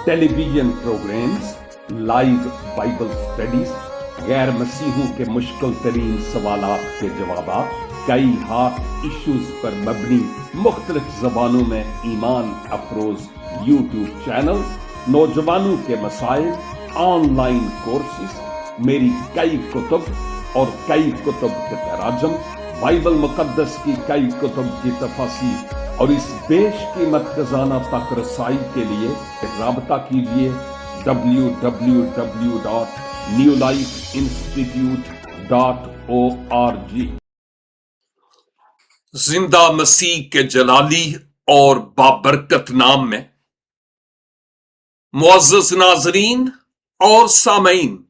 Television programmes, live Bible studies, गैर मसीहों के मुश्किल तरीन सवालात के जवाब, कई हॉट इश्यूज पर मबनी मुख्तलिफ जबानों में ईमान अफरोज यूट्यूब चैनल, नौजवानों के मसाइल, ऑनलाइन कोर्सेज, मेरी कई कुतुब और कई कुतुब के तराजम, बाइबल मुकद्दस की कई कुतुब की तफसीर और इस बेशकीमत खजाना तक रसाई के लिए राबता कीजिए www.newlifeinstitute.org। जिंदा मसीह के जलाली और बाबरकत नाम में मुअज़्ज़ज़ नाज़रीन और सामईन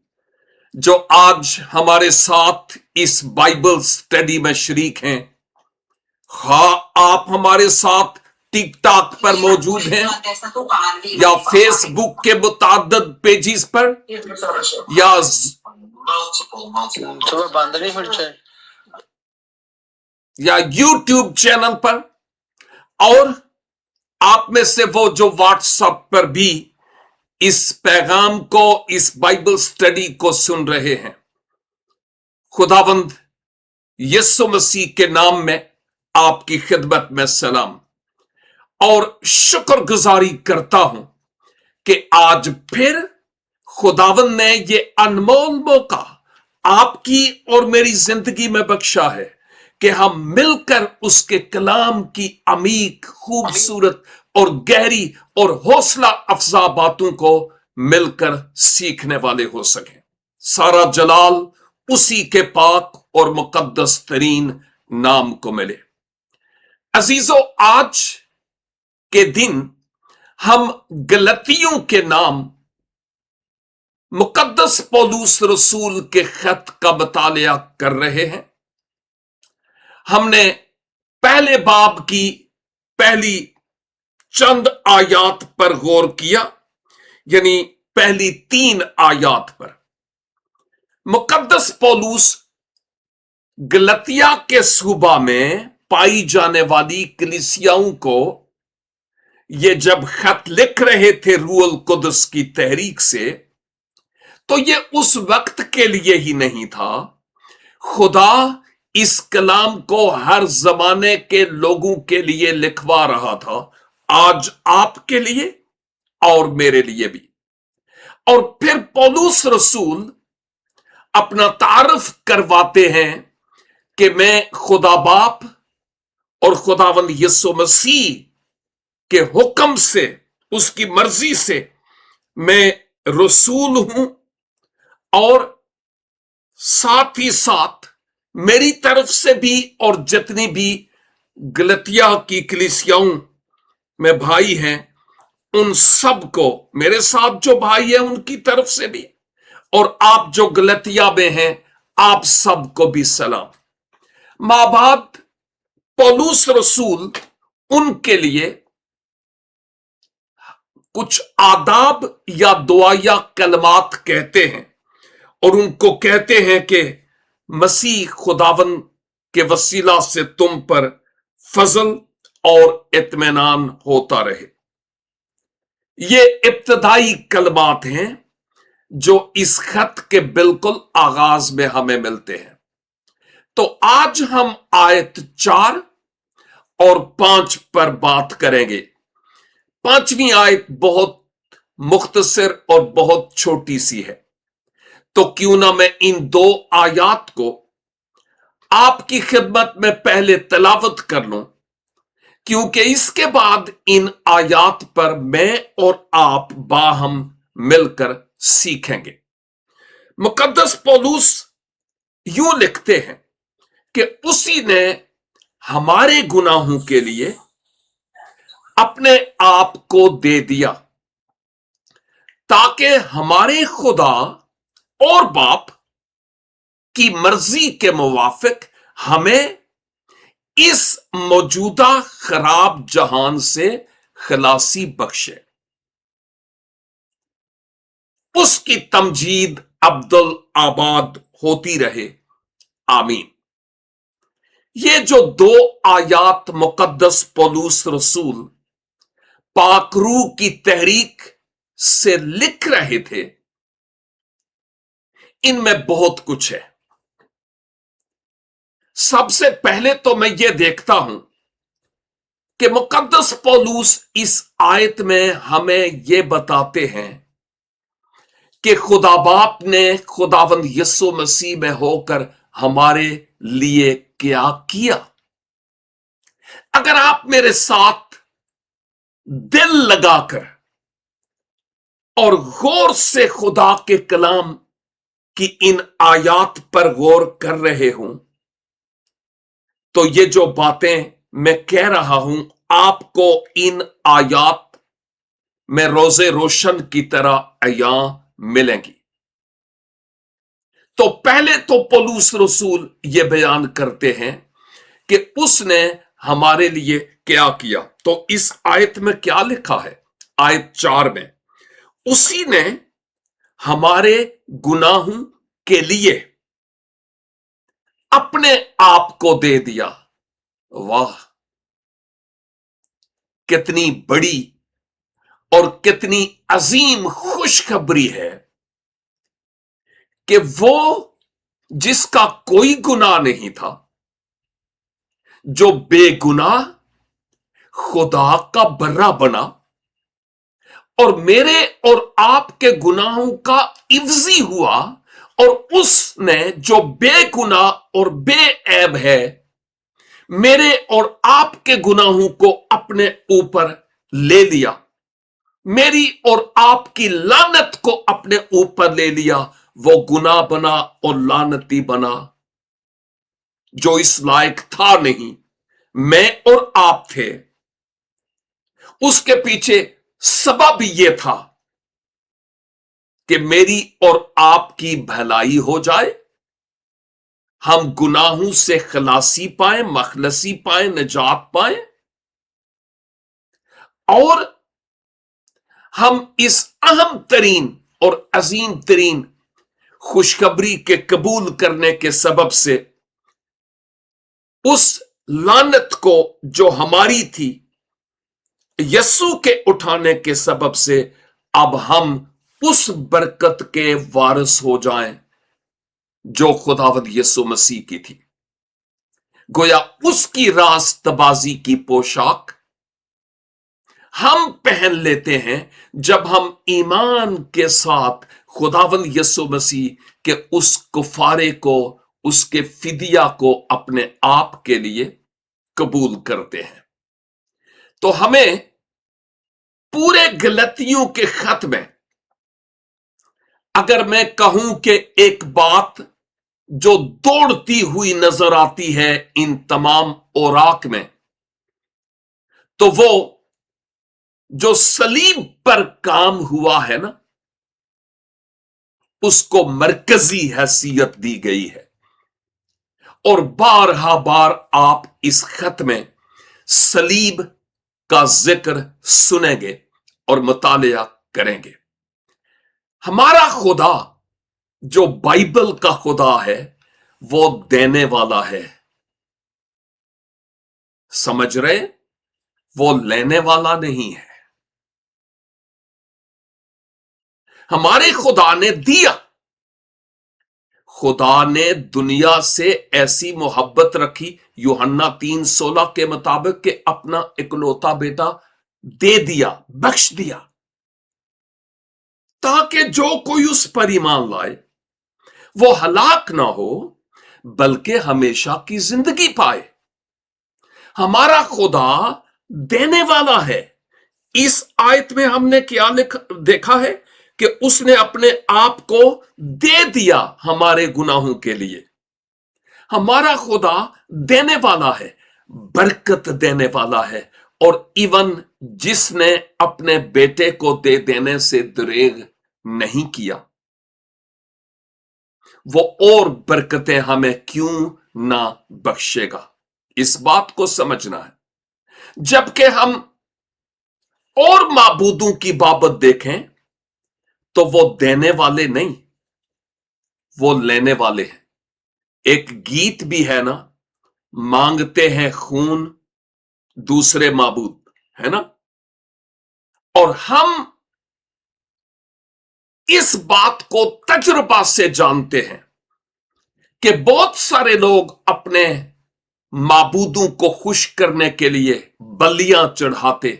जो आज हमारे साथ इस बाइबल स्टडी में शरीक हैं, आप हमारे साथ टिकटॉक पर मौजूद हैं या फेसबुक के मुताद्दद पेजेस पर या यूट्यूब चैनल पर, और आप में से वो जो व्हाट्सएप पर भी इस पैगाम को, इस बाइबल स्टडी को सुन रहे हैं, खुदावंद यीशु मसीह के नाम में आपकी खिदमत में सलाम और शुक्रगुजारी करता हूं कि आज फिर खुदावंद ने ये अनमोल मौका आपकी और मेरी जिंदगी में बख्शा है कि हम मिलकर उसके कलाम की अमीक, खूबसूरत और गहरी और हौसला अफजा बातों को मिलकर सीखने वाले हो सके। सारा जलाल उसी के पाक और मुकद्दस तरीन नाम को मिले। अजीजों, आज के दिन हम गलतियों के नाम मुकद्दस पौलुस रसूल के खत का मुतालिया कर रहे हैं। हमने पहले बाब की पहली चंद आयात पर गौर किया, यानी पहली 3 आयात पर। मुकद्दस पौलुस गलतिया के सूबा में पाई जाने वाली कलीसियाओं को ये जब खत लिख रहे थे रूहुल कुद्स की तहरीक से, तो ये उस वक्त के लिए ही नहीं था। खुदा इस कलाम को हर जमाने के लोगों के लिए लिखवा रहा था, आज आपके लिए और मेरे लिए भी। और फिर पौलुस रसूल अपना तारुफ करवाते हैं कि मैं खुदा बाप और खुदावंद यीशु मसीह के हुक्म से, उसकी मर्जी से मैं रसूल हूं, और साथ ही साथ मेरी तरफ से भी और जितनी भी गलतिया की कलीसियाओं में भाई हैं, उन सब को, मेरे साथ जो भाई हैं उनकी तरफ से भी, और आप जो गलतिया में हैं आप सबको भी सलाम। माबाद पौलुस रसूल उनके लिए कुछ आदाब या दुआया कलमात कहते हैं और उनको कहते हैं कि मसीह खुदावन के वसीला से तुम पर फजल और इत्मीनान होता रहे। ये इब्तदाई कलमात हैं जो इस खत के बिल्कुल आगाज में हमें मिलते हैं। तो आज हम आयत 4 और 5 पर बात करेंगे। 5वीं आयत बहुत मुख्तसर और बहुत छोटी सी है, तो क्यों ना मैं इन 2 आयात को आपकी खिदमत में पहले तलावत कर लूं, क्योंकि इसके बाद इन आयात पर मैं और आप बाहम मिलकर सीखेंगे। मुकद्दस पौलुस यूं लिखते हैं कि उसी ने हमारे गुनाहों के लिए अपने आप को दे दिया, ताकि हमारे खुदा और बाप की मर्जी के मुवाफिक हमें इस मौजूदा खराब जहान से खलासी बख्शे। उसकी तमजीद अब्दुल आबाद होती रहे, आमीन। ये जो 2 आयात मुकद्दस पौलुस रसूल पाक रूह की तहरीक से लिख रहे थे, इनमें बहुत कुछ है। सबसे पहले तो मैं यह देखता हूं कि मुकद्दस पौलुस इस आयत में हमें यह बताते हैं कि खुदा बाप ने खुदावंद यीशु मसीह में होकर हमारे लिए क्या किया। अगर आप मेरे साथ दिल लगाकर और गौर से खुदा के कलाम की इन आयात पर गौर कर रहे हूं, तो ये जो बातें मैं कह रहा हूं आपको इन आयात में रोजे रोशन की तरह अयां मिलेंगी। तो पहले तो पौलुस रसूल ये बयान करते हैं कि उसने हमारे लिए क्या किया। तो इस आयत में क्या लिखा है? आयत 4 में, उसी ने हमारे गुनाहों के लिए अपने आप को दे दिया। वाह, कितनी बड़ी और कितनी अजीम खुशखबरी है कि वो जिसका कोई गुनाह नहीं था, जो बेगुनाह खुदा का बर्रा बना और मेरे और आपके गुनाहों का इवजी हुआ, और उसने जो बेगुनाह और बेऐब है मेरे और आपके गुनाहों को अपने ऊपर ले लिया, मेरी और आपकी लानत को अपने ऊपर ले लिया। वो गुनाह बना और लानती बना, जो इस लायक था नहीं, मैं और आप थे। उसके पीछे सबब यह था कि मेरी और आपकी भलाई हो जाए, हम गुनाहों से खलासी पाए, मखलसी पाए, निजात पाए, और हम इस अहम तरीन और अजीम तरीन खुशखबरी के कबूल करने के सबब से उस लानत को जो हमारी थी, यस्सु के उठाने के सबब से अब हम उस बरकत के वारिस हो जाएं जो खुदावंद यीशु मसीह की थी। गोया उसकी रास्तबाजी की पोशाक हम पहन लेते हैं जब हम ईमान के साथ खुदावंद यीशु मसीह के उस कुफारे को, उसके फिदिया को अपने आप के लिए कबूल करते हैं। तो हमें पूरे गलतियों के खत में अगर मैं कहूं कि एक बात जो दौड़ती हुई नजर आती है इन तमाम औराक में, तो वो जो सलीब पर काम हुआ है ना, उसको मरकजी हैसियत दी गई है। और बारहा बार आप इस खत में सलीब का जिक्र सुनेंगे और मुतालिया करेंगे। हमारा खुदा जो बाइबल का खुदा है वो देने वाला है, समझ रहे? वो लेने वाला नहीं है। हमारे खुदा ने दिया। खुदा ने दुनिया से ऐसी मोहब्बत रखी, यूहन्ना 3:16 के मुताबिक, कि अपना इकलौता बेटा दे दिया, बख्श दिया, ताकि जो कोई उस पर ईमान लाए वो हलाक ना हो बल्कि हमेशा की जिंदगी पाए। हमारा खुदा देने वाला है। इस आयत में हमने क्या देखा है कि उसने अपने आप को दे दिया हमारे गुनाहों के लिए। हमारा खुदा देने वाला है, बरकत देने वाला है, और इवन जिसने अपने बेटे को दे देने से दरेग नहीं किया, वो और बरकतें हमें क्यों ना बख्शेगा। इस बात को समझना है। जबकि हम और माबूदों की बाबत देखें तो वो देने वाले नहीं, वो लेने वाले हैं। एक गीत भी है ना, मांगते हैं खून दूसरे माबूद, है ना। और हम इस बात को तजुर्बा से जानते हैं कि बहुत सारे लोग अपने माबूदों को खुश करने के लिए बलियां चढ़ाते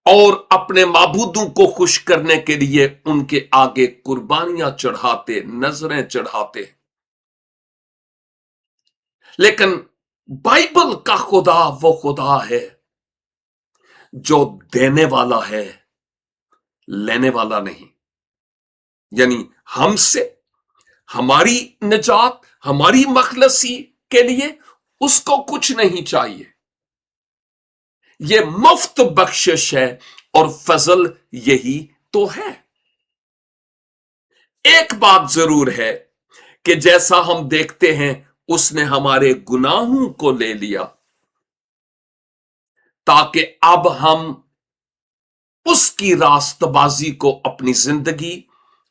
और अपने माबूदों को खुश करने के लिए उनके आगे कुर्बानियां चढ़ाते, नजरें चढ़ाते। लेकिन बाइबल का खुदा वो खुदा है जो देने वाला है, लेने वाला नहीं। यानी हमसे हमारी निजात, हमारी मखलसी के लिए उसको कुछ नहीं चाहिए। यह मुफ्त बख्शिश है और फजल यही तो है। एक बात जरूर है कि जैसा हम देखते हैं, उसने हमारे गुनाहों को ले लिया ताकि अब हम उसकी रास्तबाजी को अपनी जिंदगी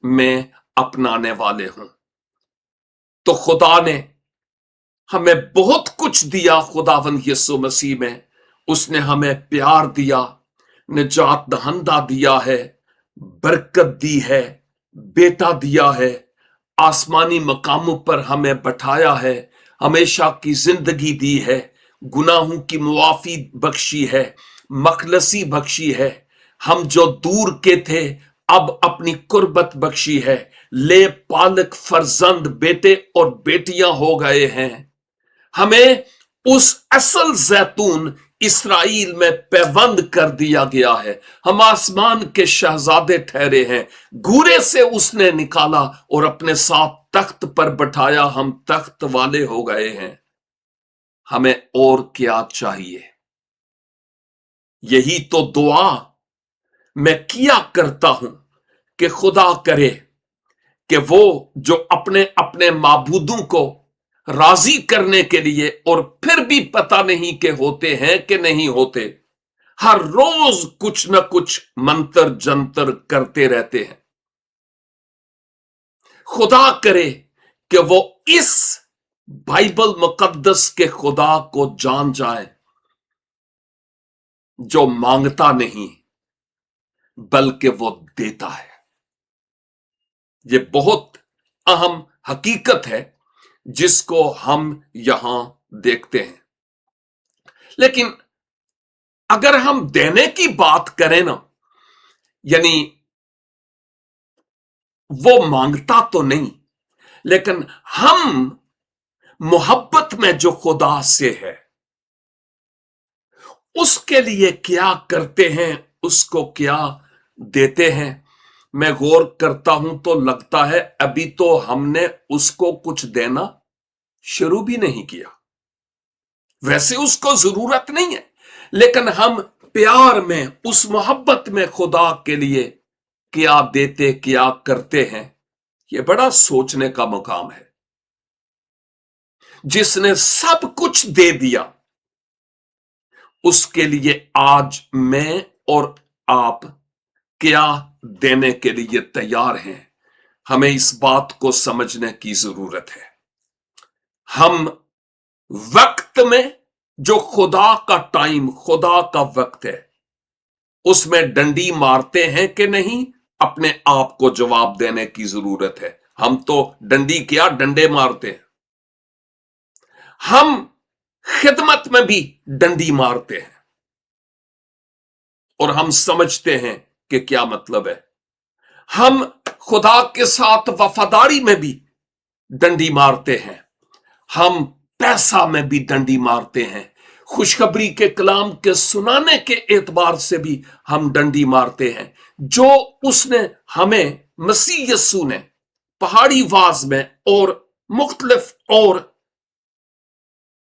में अपनाने वाले हों। तो खुदा ने हमें बहुत कुछ दिया। खुदावंद यीशु मसीह में उसने हमें प्यार दिया, निजात दहंदा दिया है, बरकत दी है, बेटा दिया है, आसमानी मकामों पर हमें बैठाया है, हमेशा की जिंदगी दी है, गुनाहों की मुआफी बख्शी है, मखलसी बख्शी है। हम जो दूर के थे अब अपनी कुर्बत बख्शी है, ले पालक फर्जंद बेटे और बेटियां हो गए हैं। हमें उस असल जैतून इसराइल में पैबंद कर दिया गया है। हम आसमान के शहजादे ठहरे हैं। घूरे से उसने निकाला और अपने साथ तख्त पर बैठाया। हम तख्त वाले हो गए हैं। हमें और क्या चाहिए? यही तो दुआ मैं किया करता हूं कि खुदा करे कि वो जो अपने अपने माबूदों को राजी करने के लिए और फिर भी पता नहीं कि होते हैं कि नहीं होते, हर रोज कुछ न कुछ मंत्र जंतर करते रहते हैं, खुदा करे कि वो इस बाइबल मुकद्दस के खुदा को जान जाए जो मांगता नहीं बल्कि वो देता है। ये बहुत अहम हकीकत है जिसको हम यहां देखते हैं। लेकिन अगर हम देने की बात करें ना, यानी वो मांगता तो नहीं, लेकिन हम मोहब्बत में जो खुदा से है उसके लिए क्या करते हैं, उसको क्या देते हैं। मैं गौर करता हूं तो लगता है अभी तो हमने उसको कुछ देना शुरू भी नहीं किया। वैसे उसको जरूरत नहीं है, लेकिन हम प्यार में, उस मोहब्बत में खुदा के लिए क्या देते, क्या करते हैं, यह बड़ा सोचने का मुकाम है। जिसने सब कुछ दे दिया उसके लिए आज मैं और आप क्या देने के लिए तैयार हैं, हमें इस बात को समझने की जरूरत है। हम वक्त में, जो खुदा का टाइम, खुदा का वक्त है, उसमें डंडी मारते हैं कि नहीं, अपने आप को जवाब देने की जरूरत है। हम तो डंडी क्या, डंडे मारते हैं। हम खिदमत में भी डंडी मारते हैं और हम समझते हैं कि क्या मतलब है। हम खुदा के साथ वफादारी में भी डंडी मारते हैं। हम पैसा में भी डंडी मारते हैं। खुशखबरी के कलाम के सुनाने के एतबार से भी हम डंडी मारते हैं। जो उसने हमें, मसीह यस्सु ने पहाड़ी वाज में और मुख्तलिफ और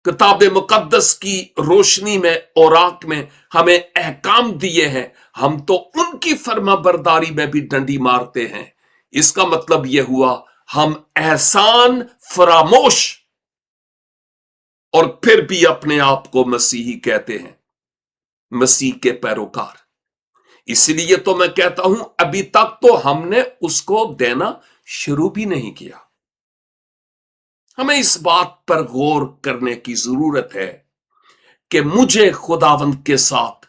किताब मुकद्दस की रोशनी में, औराक में हमें अहकाम दिए हैं, हम तो उनकी फर्माबरदारी में भी डंडी मारते हैं। इसका मतलब यह हुआ हम एहसान फरामोश और फिर भी अपने आप को मसीही कहते हैं, मसीह के पैरोकार। इसलिए तो मैं कहता हूं अभी तक तो हमने उसको देना शुरू भी नहीं किया। हमें इस बात पर गौर करने की जरूरत है कि मुझे खुदावंद के साथ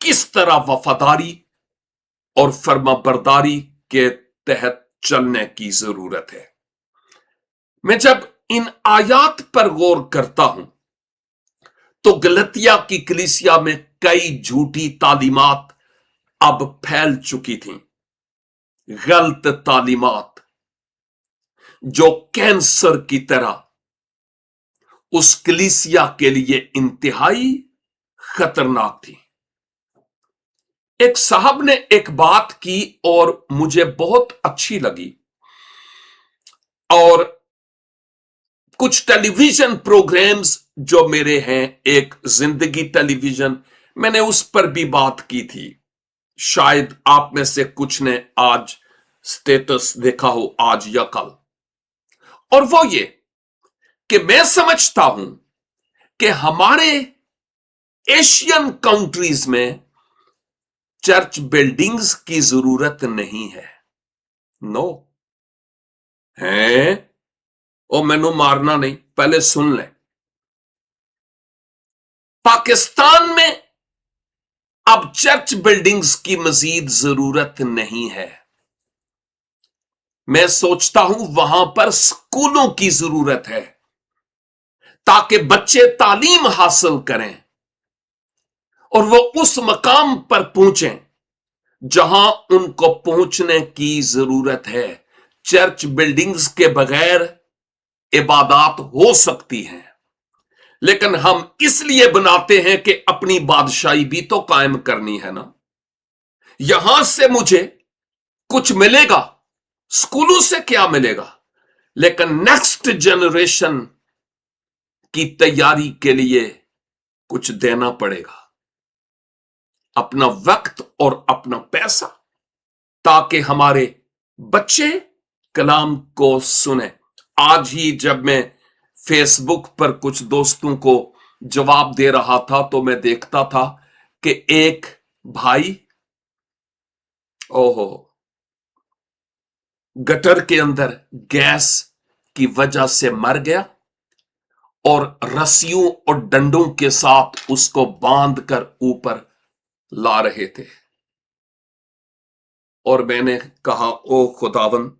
किस तरह वफादारी और फर्माबरदारी के तहत चलने की जरूरत है। मैं जब इन आयात पर गौर करता हूं तो गलतिया की कलीसिया में कई झूठी तालीमात अब फैल चुकी थीं, गलत तालीमात जो कैंसर की तरह उस कलीसिया के लिए इंतहाई खतरनाक थी। एक साहब ने एक बात की और मुझे बहुत अच्छी लगी, और कुछ टेलीविजन प्रोग्राम्स जो मेरे हैं, एक जिंदगी टेलीविजन, मैंने उस पर भी बात की थी। शायद आप में से कुछ ने आज स्टेटस देखा हो, आज या कल। और वो ये कि मैं समझता हूं कि हमारे एशियन कंट्रीज में चर्च बिल्डिंग्स की जरूरत नहीं है। नो है, ओ मैनू मारना नहीं, पहले सुन लें। पाकिस्तान में अब चर्च बिल्डिंग्स की मजीद जरूरत नहीं है। मैं सोचता हूं वहां पर स्कूलों की जरूरत है, ताकि बच्चे तालीम हासिल करें और वो उस मकाम पर पहुंचें जहां उनको पहुंचने की जरूरत है। चर्च बिल्डिंग्स के बगैर इबादत हो सकती हैं, लेकिन हम इसलिए बनाते हैं कि अपनी बादशाही भी तो कायम करनी है ना। यहां से मुझे कुछ मिलेगा, स्कूलों से क्या मिलेगा, लेकिन नेक्स्ट जनरेशन की तैयारी के लिए कुछ देना पड़ेगा, अपना वक्त और अपना पैसा, ताकि हमारे बच्चे कलाम को सुने। आज ही जब मैं फेसबुक पर कुछ दोस्तों को जवाब दे रहा था तो मैं देखता था कि एक भाई ओहो गटर के अंदर गैस की वजह से मर गया और रस्सियों और डंडों के साथ उसको बांध कर ऊपर ला रहे थे। और मैंने कहा, ओ खुदावन,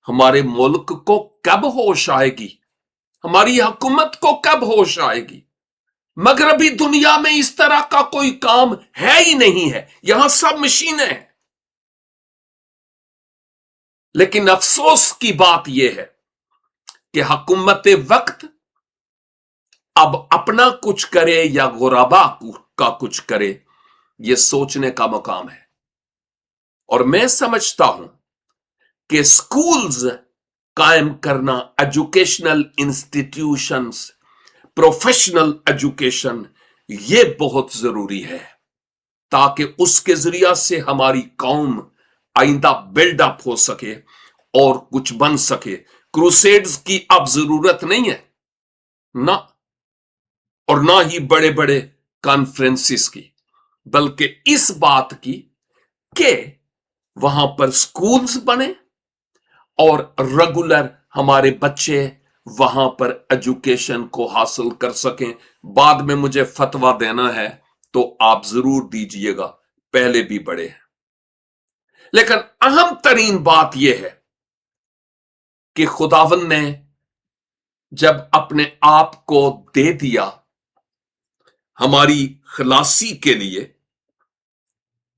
हमारे मुल्क को कब होश आएगी, हमारी हुकूमत को कब होश आएगी। मगरबी दुनिया में इस तरह का कोई काम है ही नहीं है, यहां सब मशीनें हैं। लेकिन अफसोस की बात यह है कि हुकूमत वक्त अब अपना कुछ करे या गुराबा का कुछ करे, यह सोचने का मकाम है। और मैं समझता हूं कि स्कूल्स कायम करना, एजुकेशनल इंस्टीट्यूशंस, प्रोफेशनल एजुकेशन, यह बहुत जरूरी है, ताकि उसके जरिया से हमारी कौम आइंदा बिल्डअप हो सके और कुछ बन सके। क्रूसेड्स की अब जरूरत नहीं है ना, और ना ही बड़े बड़े कॉन्फ्रेंसिस की, बल्कि इस बात की कि वहां पर स्कूल्स बने और रेगुलर हमारे बच्चे वहां पर एजुकेशन को हासिल कर सकें। बाद में मुझे फतवा देना है तो आप जरूर दीजिएगा, पहले भी बड़े हैं। लेकिन अहम तरीन बात यह है कि खुदावन ने जब अपने आप को दे दिया हमारी खलासी के लिए,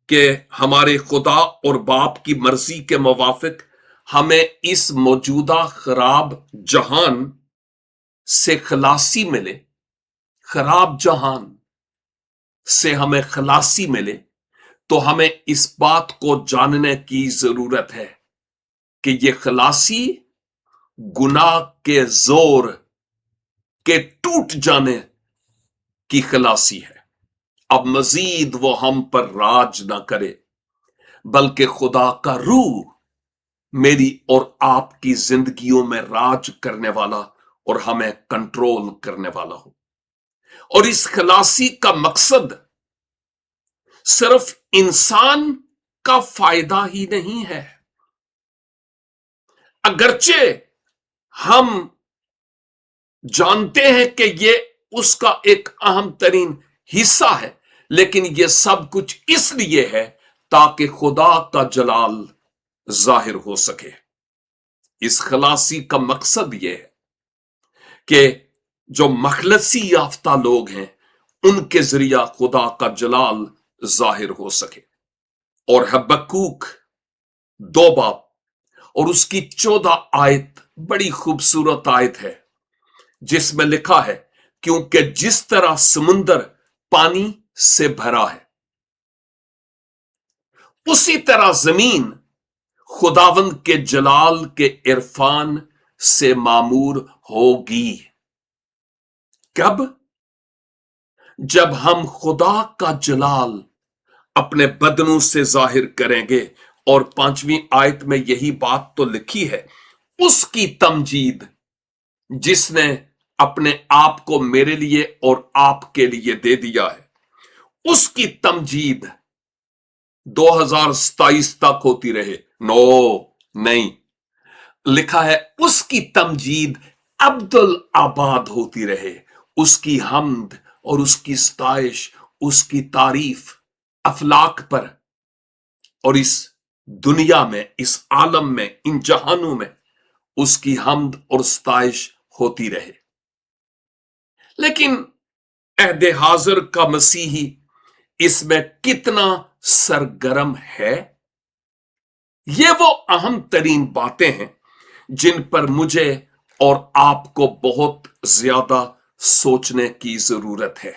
कि हमारे खुदा और बाप की मर्जी के मुवाफिक हमें इस मौजूदा खराब जहान से खलासी मिले, खराब जहान से हमें खलासी मिले, तो हमें इस बात को जानने की जरूरत है कि यह खलासी गुनाह के जोर के टूट जाने की खलासी है। अब मजीद वो हम पर राज ना करे, बल्कि खुदा का रूह मेरी और आपकी जिंदगियों में राज करने वाला और हमें कंट्रोल करने वाला हो। और इस खलासी का मकसद सिर्फ इंसान का फायदा ही नहीं है, अगरचे हम जानते हैं कि यह उसका एक अहम तरीन हिस्सा है, लेकिन यह सब कुछ इसलिए है ताकि खुदा का जलाल जाहिर हो सके। इस खलासी का मकसद यह है कि जो मखलसी याफ्ता लोग हैं उनके जरिया खुदा का जलाल जाहिर हो सके। और हबक्कूक 2 बाब और उसकी 14 आयत बड़ी खूबसूरत आयत है, जिसमें लिखा है, क्योंकि जिस तरह समुंदर पानी से भरा है उसी तरह जमीन खुदावंद के जलाल के इरफान से मामूर होगी। कब? जब हम खुदा का जलाल अपने बदनों से जाहिर करेंगे। और 5वीं आयत में यही बात तो लिखी है, उसकी तमजीद जिसने अपने आप को मेरे लिए और आपके लिए दे दिया है, उसकी तमजीद 2027 तक होती रहे। नहीं, लिखा है उसकी तमजीद अब्दुल आबाद होती रहे। उसकी हम्द और उसकी सताइश, उसकी तारीफ अफलाक पर और इस दुनिया में, इस आलम में, इन जहानों में उसकी हम्द और सताइश होती रहे। लेकिन अहदे हाजिर का मसीही इसमें कितना सरगर्म है, ये वो अहम तरीन बातें हैं जिन पर मुझे और आपको बहुत ज्यादा सोचने की जरूरत है।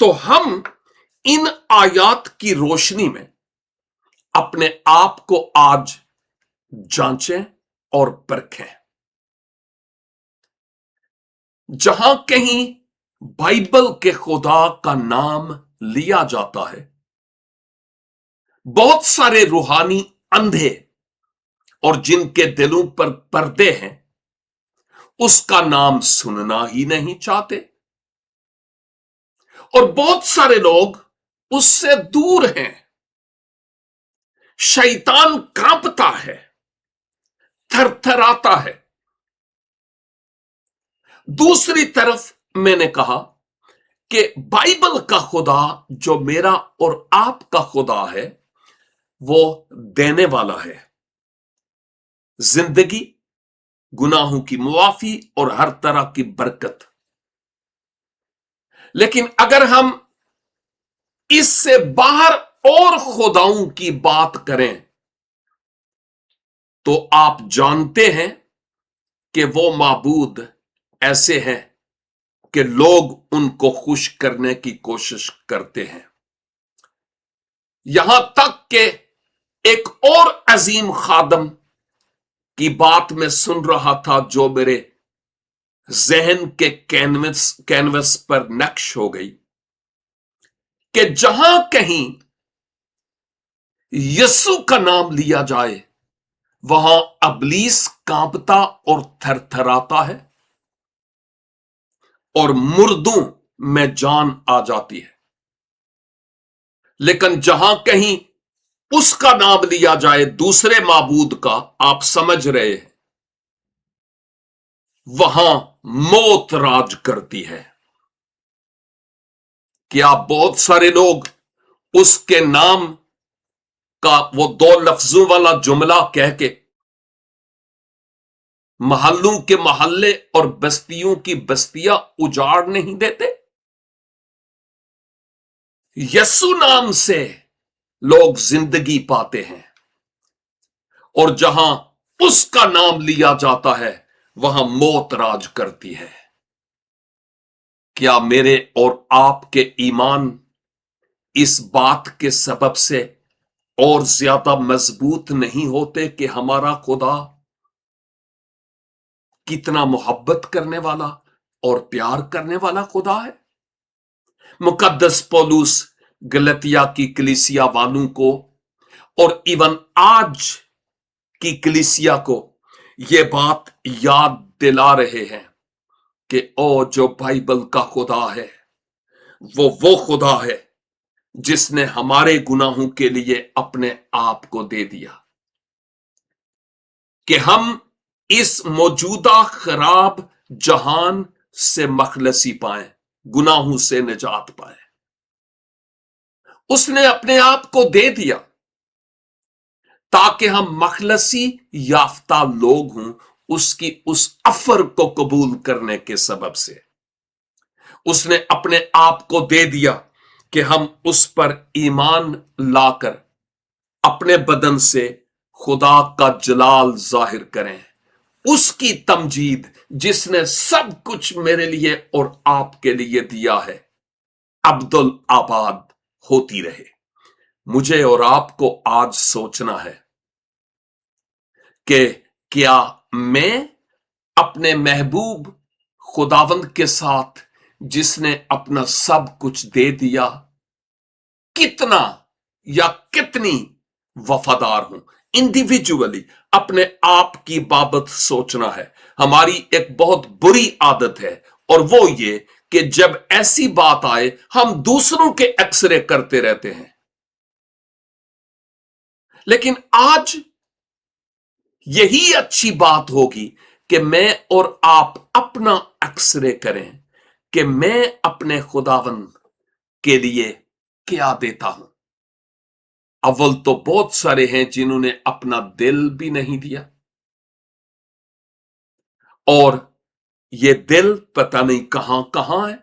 तो हम इन आयात की रोशनी में अपने आप को आज जांचें और परखें। जहां कहीं बाइबल के खुदा का नाम लिया जाता है, बहुत सारे रूहानी अंधे और जिनके दिलों पर पर्दे हैं उसका नाम सुनना ही नहीं चाहते। और बहुत सारे लोग उससे दूर हैं। शैतान कांपता है, थरथराता है। दूसरी तरफ मैंने कहा कि बाइबल का खुदा जो मेरा और आपका खुदा है, वो देने वाला है जिंदगी, गुनाहों की मुआफी और हर तरह की बरकत। लेकिन अगर हम इससे बाहर और खुदाओं की बात करें तो आप जानते हैं कि वो माबूद ऐसे हैं कि लोग उनको खुश करने की कोशिश करते हैं। यहां तक कि एक और अजीम खादम की बात मैं सुन रहा था जो मेरे जहन के कैनवस पर नक्श हो गई कि जहां कहीं यीशु का नाम लिया जाए वहां अबलीस कांपता और थरथराता है और मुर्दों में जान आ जाती है। लेकिन जहां कहीं उसका नाम लिया जाए, दूसरे माबूद का, आप समझ रहे हैं, वहां मौत राज करती है। क्या बहुत सारे लोग उसके नाम का वो 2 लफ्जों वाला जुमला कह के महल्लों के महल्ले और बस्तियों की बस्तियां उजाड़ नहीं देते? यीशु नाम से लोग जिंदगी पाते हैं और जहां उसका नाम लिया जाता है वहां मौत राज करती है। क्या मेरे और आपके ईमान इस बात के सबब से और ज्यादा मजबूत नहीं होते कि हमारा खुदा कितना मोहब्बत करने वाला और प्यार करने वाला खुदा है? मुकद्दस पौलुस गलतिया की कलीसिया वालों को और इवन आज की कलीसिया को यह बात याद दिला रहे हैं कि ओ जो बाइबल का खुदा है वो खुदा है जिसने हमारे गुनाहों के लिए अपने आप को दे दिया कि हम इस मौजूदा खराब जहान से मखलसी पाएं, गुनाहों से निजात पाएं। उसने अपने आप को दे दिया ताकि हम मखलसी याफ्ता लोग हों उसकी उस ऑफर को कबूल करने के सबब से। उसने अपने आप को दे दिया कि हम उस पर ईमान लाकर अपने बदन से खुदा का जलाल जाहिर करें, उसकी तमजीद जिसने सब कुछ मेरे लिए और आपके लिए दिया है अब्दुल आबाद होती रहे। मुझे और आपको आज सोचना है कि क्या मैं अपने महबूब खुदावंद के साथ जिसने अपना सब कुछ दे दिया कितना या कितनी वफादार हूं। इंडिविजुअली अपने आप की बाबत सोचना है। हमारी एक बहुत बुरी आदत है और वो ये कि जब ऐसी बात आए हम दूसरों के एक्सरे करते रहते हैं। लेकिन आज यही अच्छी बात होगी कि मैं और आप अपना एक्सरे करें कि मैं अपने खुदावंद के लिए क्या देता हूं। अव्वल तो बहुत सारे हैं जिन्होंने अपना दिल भी नहीं दिया, और ये दिल पता नहीं कहां कहां है।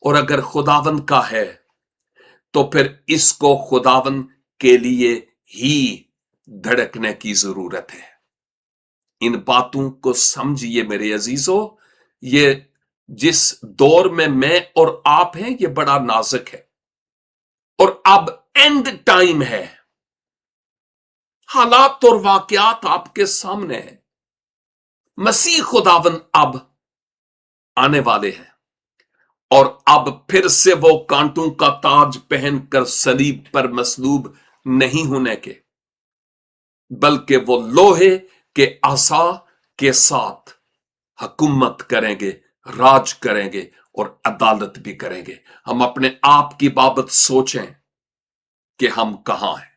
और अगर खुदावंद का है तो फिर इसको खुदावंद के लिए ही धड़कने की जरूरत है। इन बातों को समझिए मेरे अजीजों। ये जिस दौर में मैं और आप हैं ये बड़ा नाजुक है और अब एंड टाइम है। हालात और वाकयात आपके सामने हैं। मसीह खुदावंद अब आने वाले हैं और अब फिर से वो कांटों का ताज पहनकर सलीब पर मसलूब नहीं होने के, बल्कि वो लोहे के आसा के साथ हुकूमत करेंगे, राज करेंगे और अदालत भी करेंगे। हम अपने आप की बाबत सोचें कि हम कहां हैं।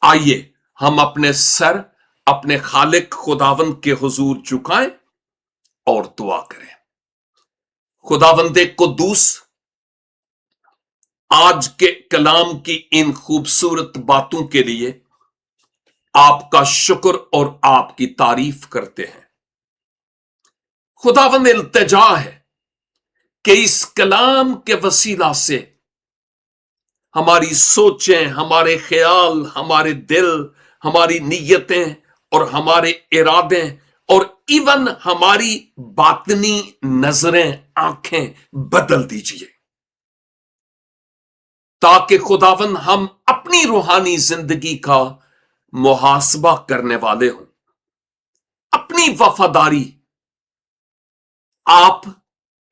आइए हम अपने सर अपने खालिक खुदावंद के हुजूर झुकाएं और दुआ करें। खुदावंदे कुद्दूस, आज के कलाम की इन खूबसूरत बातों के लिए आपका शुक्र और आपकी तारीफ करते हैं। खुदावंद, इल्तिजा है कि इस कलाम के वसीला से हमारी सोचें, हमारे ख्याल, हमारे दिल, हमारी नीयतें और हमारे इरादे और इवन हमारी बातनी नजरें, आंखें बदल दीजिए, ताकि खुदावंद हम अपनी रूहानी जिंदगी का मुहासबा करने वाले हों, अपनी वफादारी आप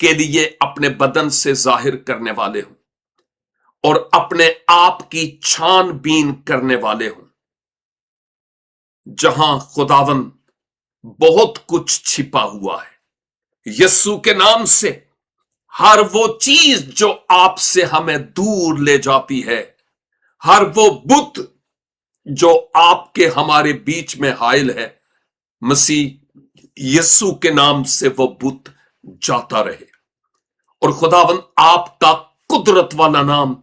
के लिए अपने बदन से जाहिर करने वाले हों और अपने आप की छानबीन करने वाले हों। जहां खुदावंद बहुत कुछ छिपा हुआ है, यस्सु के नाम से हर वो चीज जो आपसे हमें दूर ले जाती है, हर वो बुत जो आपके हमारे बीच में हायल है, मसीह यस्सु के नाम से वो बुत जाता रहे। और खुदावंद आपका कुदरत वाला नाम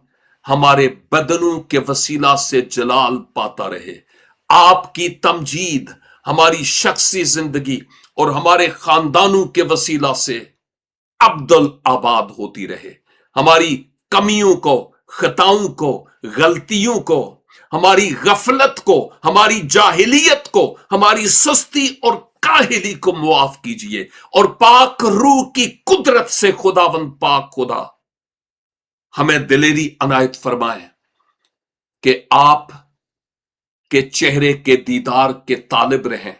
हमारे बदनों के वसीला से जलाल पाता रहे। आपकी तमजीद हमारी शख्सी जिंदगी और हमारे खानदानों के वसीला से अब्दुल आबाद होती रहे। हमारी कमियों को, खताओं को, गलतियों को, हमारी गफलत को, हमारी जाहिलियत को, हमारी सुस्ती और काहिली को मुआफ कीजिए और पाक रूह की कुदरत से खुदावंद पाक खुदा हमें दिलेरी अनायत फरमाए कि आप के चेहरे के दीदार के तालिब रहें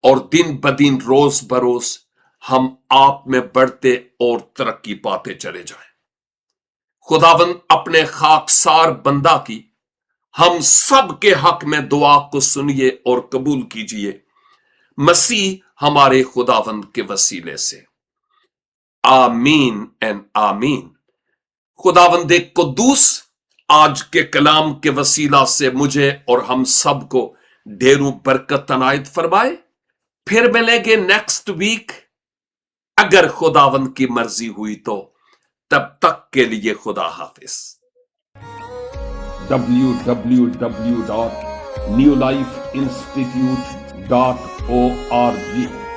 और दिन बदिन रोज बरोज हम आप में बढ़ते और तरक्की पाते चले जाएं। खुदावंद अपने खाकसार बंदा की हम सब के हक में दुआ को सुनिए और कबूल कीजिए, मसीह हमारे खुदावंद के वसीले से। आमीन एंड आमीन। खुदावंद कुद्दूस आज के कलाम के वसीला से मुझे और हम सब को ढेरों बरकत अनायत फरमाए। फिर मिलेंगे नेक्स्ट वीक, अगर खुदावंद की मर्जी हुई तो। तब तक के लिए खुदा हाफिज। www.newlifeinstitute.org